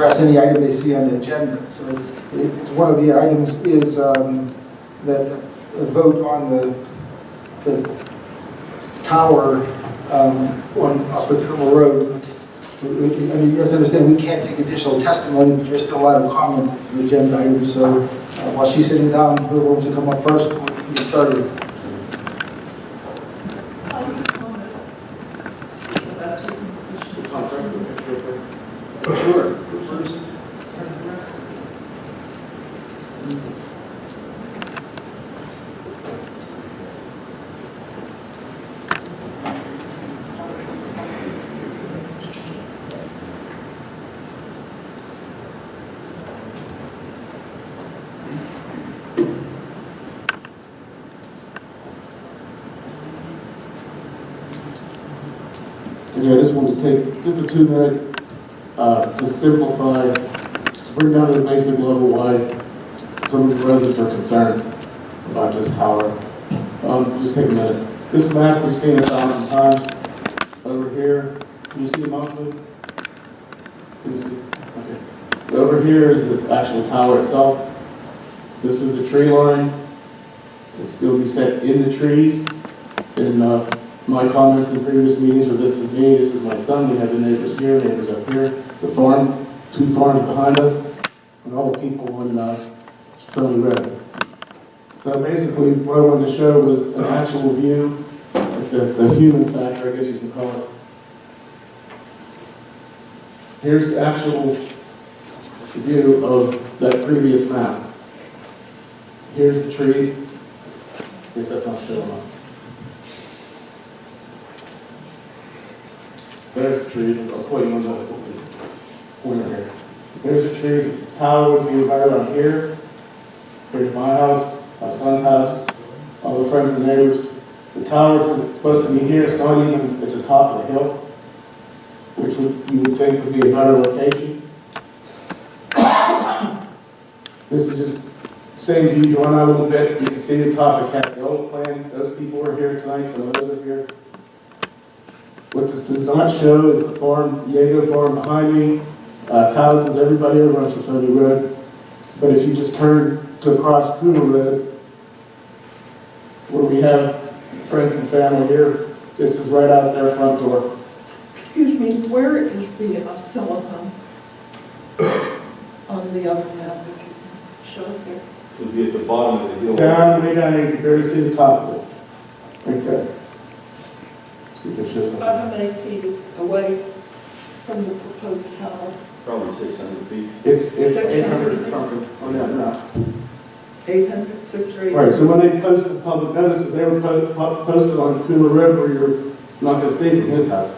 address any item they see on the agenda. So it's one of the items is that a vote on the tower off of Coomer Road. I mean, you have to understand, we can't take additional testimony, there's still a lot of comment to the agenda item, so while she's sitting down, whoever wants to come up first, we'll get started. Sure. First. Anyway, I just want to take just a 2-minute to simplify, bring down to the basic level why some of the residents are concerned about this tower. Just take a minute. This map we've seen 1,000 times. Over here, can you see the mouse move? Can you see? Okay. Over here is the actual tower itself. This is the tree line. It's will be set in the trees. In my comments in previous meetings where this is me, this is my son, we have the neighbors here, neighbors up here, the farm, 2 farms behind us, and all the people in Stony Red. So basically what I wanted to show was an actual view, the human factor, I guess you can call it. Here's the actual view of that previous map. Here's the trees. I guess that's not showing up. There's the trees, I'll put you on the corner here. There's the trees, the tower would be right around here. Here's my house, my son's house, all the friends and neighbors. The tower is supposed to be here, it's not even at the top of the hill, which you would think would be a better location. This is just same view, drawn out a little bit. You can see the top of Cassiola Plan. Those people are here tonight, some of those are here. What this does not show is the farm, Diego farm behind me, Paladins, everybody over on Stony Road. But if you just turn to across Coomer Road, where we have friends and family here, this is right out their front door. Excuse me, where is the silicone on the other map, if you can show it there? It would be at the bottom of the hill. Way down here, you can barely see the top of it. Right there. See if it shows About up. how many feet away from the proposed tower? Probably 600 feet. It's 800 something on that map. 800, 6 or 8? Right, so when they posted public notices, they were posted on Coomer Road where you're not going to see it from his house.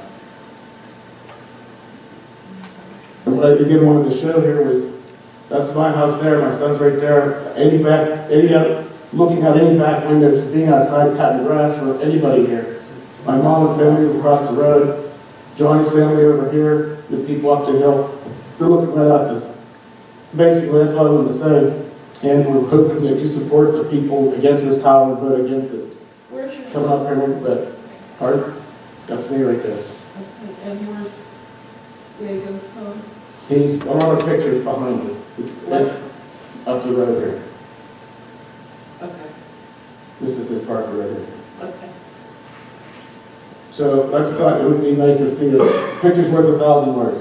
And what I again wanted to show here was, that's my house there, my son's right there. Looking out any back window, just being outside, cutting grass, or anybody here. My mom and family is across the road. Johnny's family over here, the people up the hill. They're looking right at this. Basically, that's all I wanted to say. And we're hoping that you support the people against this tower and vote against it. Where's your Coming up here a little bit. Pardon? That's me right there. Okay, and where's Diego's home? I'm on a picture behind me. It's up the road here. Okay, This is his park right here. okay. So I just thought it would be nice to see a picture's worth 1,000 words.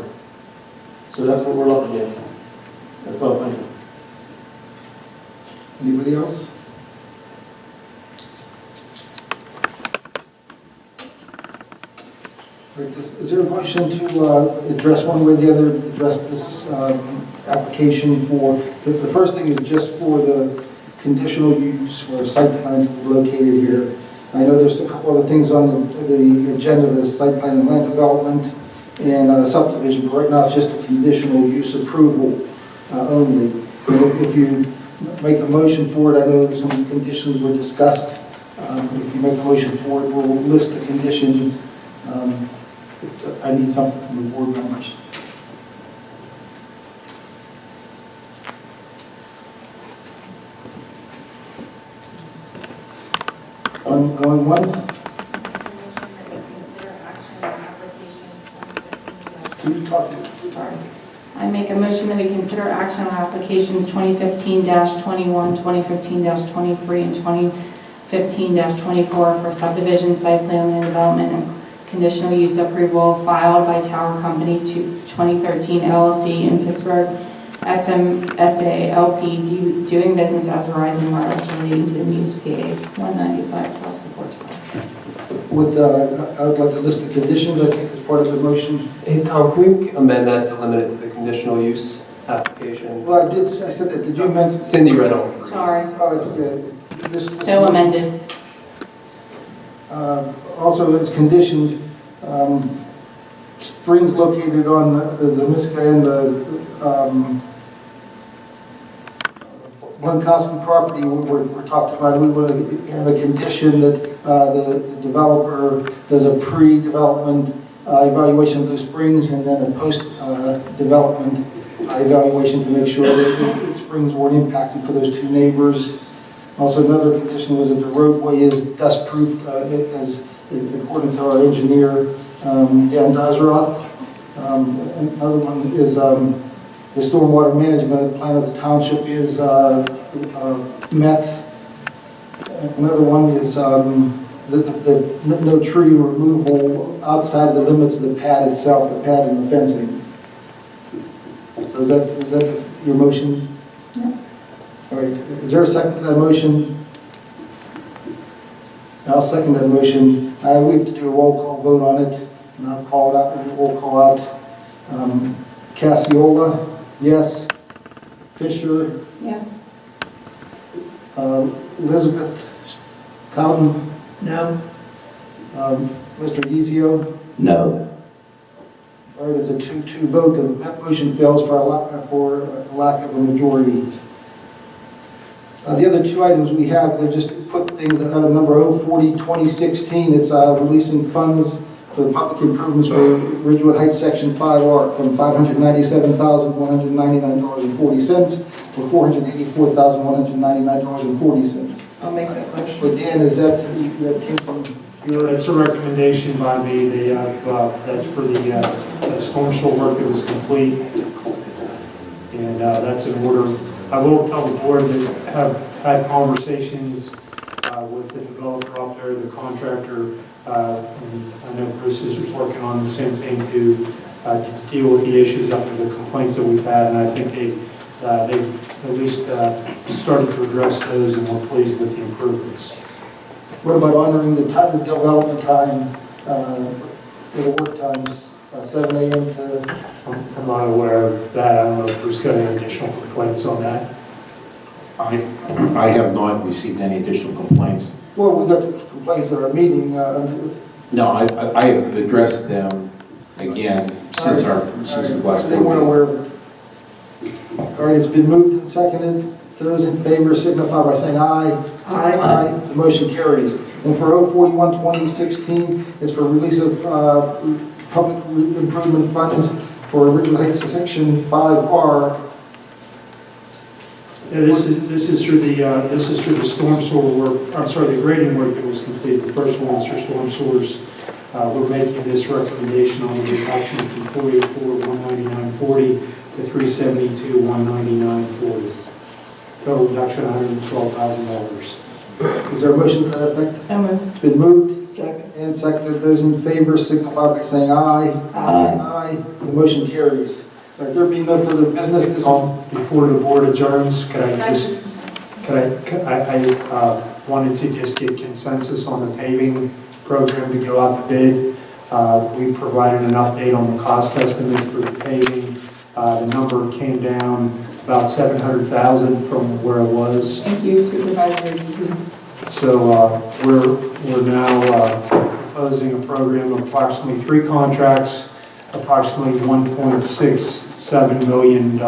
So that's what we're up against. That's all, thank you. Anybody else? All right, is there a motion to address one way or the other, address this application for, the first thing is just for the conditional use for a site plan located here. I know there's a couple other things on the agenda, the site plan and land development and subdivision, but right now it's just a conditional use approval only. And if you make a motion for it, I know some conditions were discussed. If you make a motion for it, we'll list the conditions. I need something from the board members. Going once? Motion that we consider action on applications 2015. Can you talk to? Sorry. I make a motion that we consider action on applications 2015-21, 2015-23, and 2015-24 for subdivision, site plan, and development and conditional use approval filed by Tower Company 2013 LLC in Pittsburgh, SMSA LP, doing business as Verizon Wireless relating to the Muse PA 195 self-support. With, I would like to list the conditions, I think, as part of the motion. Hey, Tom, can we amend that to limit it to the conditional use application? Well, I said that, did you mention? Cindy read all three. Sorry, Oh, it's, this. so amended. Also, its conditions, springs located on the Zamiska and the Lankowski property we're talked about. We want to have a condition that the developer does a pre-development evaluation of those springs and then a post-development evaluation to make sure that the springs weren't impacted for those two neighbors. Also, another condition was that the roadway is dust-proof, as according to our engineer, Dan Dazroth. Another one is the stormwater management plan of the township is met. Another one is no tree removal outside of the limits of the pad itself, the pad and the fencing. So is that your motion? No. All right, is there a second to that motion? I'll second that motion. We have to do a roll call vote on it, and I'll call it out, roll call out. Cassiola, yes. Fisher, Yes. Elizabeth Cowden, No. Mr. Ezio. No. All right, it's a 2-2 vote. The motion fails for a lack of a majority. The other two items we have, they're just put things out of number 040-2016. It's releasing funds for the public improvements for Ridgewood Heights Section 5R from $597,199.40 to $484,199.40. I'll make that motion. But Dan, is that came from your? That's a recommendation by me. They have, that's for the storm sewer work that was complete. And that's in order. I will tell the board that have had conversations with the developer up there, the contractor. And I know Bruce is working on the same thing to deal with the issues after the complaints that we've had. And I think they've at least started to address those, and we're pleased with the improvements. What about honoring the time, the development time, the work times, 7 a.m. to? I'm not aware of that. I don't know if Bruce got any additional complaints on that. I have not received any additional complaints. Well, we got complaints at our meeting. No, I have addressed them again since the last They weren't board aware of it. All right, it's been moved and seconded. Those in favor signify by saying aye. Aye. Aye. The motion carries. And for 041-2016, it's for release of public improvement funds for Ridgewood Heights Section 5R. Yeah, this is through the storm sewer work. I'm sorry, the grading work that was completed. The first one was for storm sewers. We're making this recommendation on the reduction from $484,199.40 to $372,199.40. Total reduction $112,000. Is there a motion to that effect? So moved. It's been moved Second. and seconded. Those in favor signify by saying aye. Aye. Aye. The motion carries. All right, there being no further business, this Before the board adjourns, I wanted to just get consensus on the paving program to go out to bid. We provided an update on the cost estimate for the paving. The number came down about $700,000 from where it was. Thank you, Supervisors. So we're now proposing a program of approximately 3 contracts, approximately $1.67 million.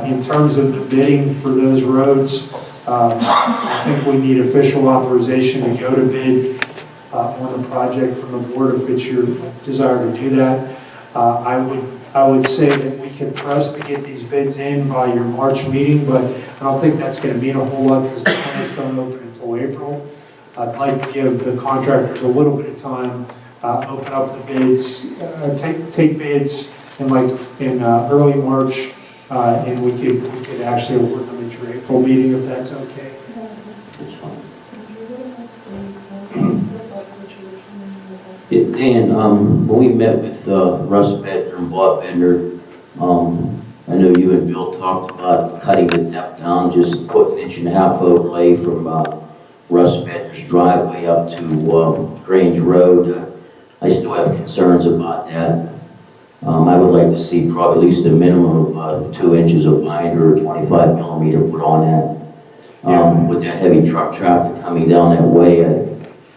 In terms of the bidding for those roads, I think we need official authorization to go to bid on the project from the board if it's your desire to do that. I would say that we can press to get these bids in by your March meeting, but I don't think that's going to mean a whole lot because the plants don't open until April. I'd like to give the contractors a little bit of time, open up the bids, take bids in early March, and we could actually award them at your April meeting if that's okay. That's fine. Yeah, Dan, when we met with Russ Bedner and Bob Bedner, I know you and Bill talked about cutting the depth down, just putting 1.5 inch overlay from Russ Bedner's driveway up to Grange Road. I still have concerns about that. I would like to see probably at least a minimum of 2 inches of binder or 25 millimeter put on that. With that heavy truck traffic coming down that way, I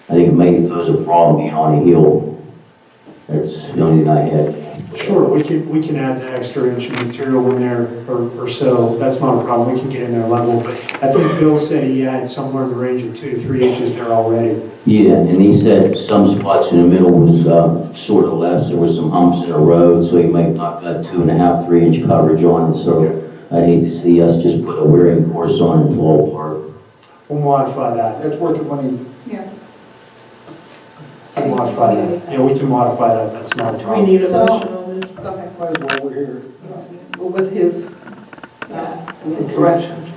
think it may pose a problem being on a hill. That's the only thing I had. Sure, we can add the extra inch of material in there or so. That's not a problem. We can get in there level. But I think Bill said he had somewhere in the range of 2 to 3 inches there already. Yeah, and he said some spots in the middle was sort of less. There was some humps in the road, so he might not got 2.5, 3 inch coverage on it. So I hate to see us just put a wearing course on and fall apart. We'll modify that. That's worth the money. Yeah. We'll modify that. Yeah, we can modify that. That's not a Do we problem. need a So- motion on this? Go ahead. Might as well, we're here. Well, with his corrections.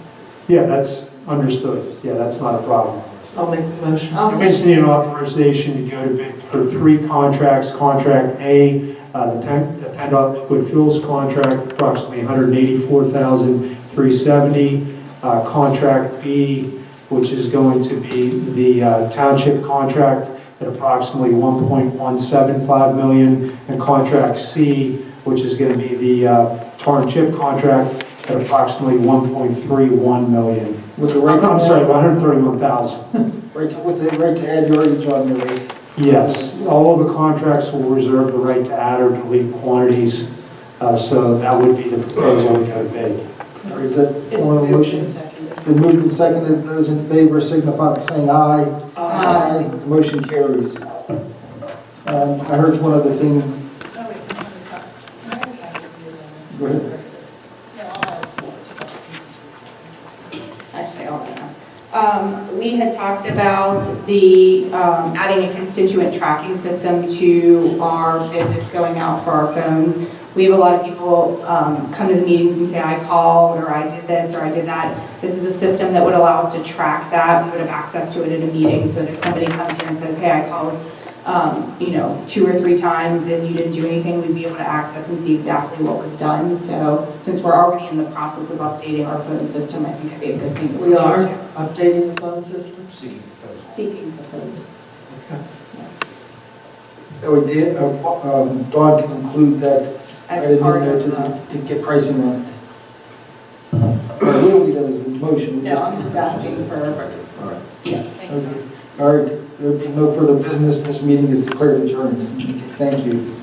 Yeah, that's understood. Yeah, that's not a problem. I'll make the motion. I'll We just need an authorization to go to bid for 3 contracts. Contract A, the PennDOT Liquid Fuels contract, approximately $184,370. Contract B, which is going to be the township contract at approximately $1.175 million, and contract C, which is going to be the tar and chip contract at approximately $1.31 million. With the right. I'm sorry, $131,000. Right to add your age on the rate. Yes, all of the contracts will reserve the right to add or delete quantities, so that would be the proposal to go to bid. Or is that It's form of moved motion? and seconded. It's been moved and seconded. Those in favor signify by saying aye. Aye. The motion carries. I heard one other thing. Go ahead. Actually, I'll go now. We had talked about the adding a constituent tracking system to our bid that's going out for our phones. We have a lot of people come to the meetings and say, I called, or I did this, or I did that. This is a system that would allow us to track that. We would have access to it at a meeting, so that if somebody comes here and says, hey, I called 2 or 3 times and you didn't do anything, we'd be able to access and see exactly what was done. So since we're already in the process of updating our phone system, I think it'd be a good thing to We look are into. updating the phone system. Seeking proposals. Dawn can include that As item in part there of the, to get pricing on it. Or will we, that is a motion? no, I'm just asking for, All right. yeah, thank you. Okay. All right, there being no further business, this meeting is declared adjourned. Thank you.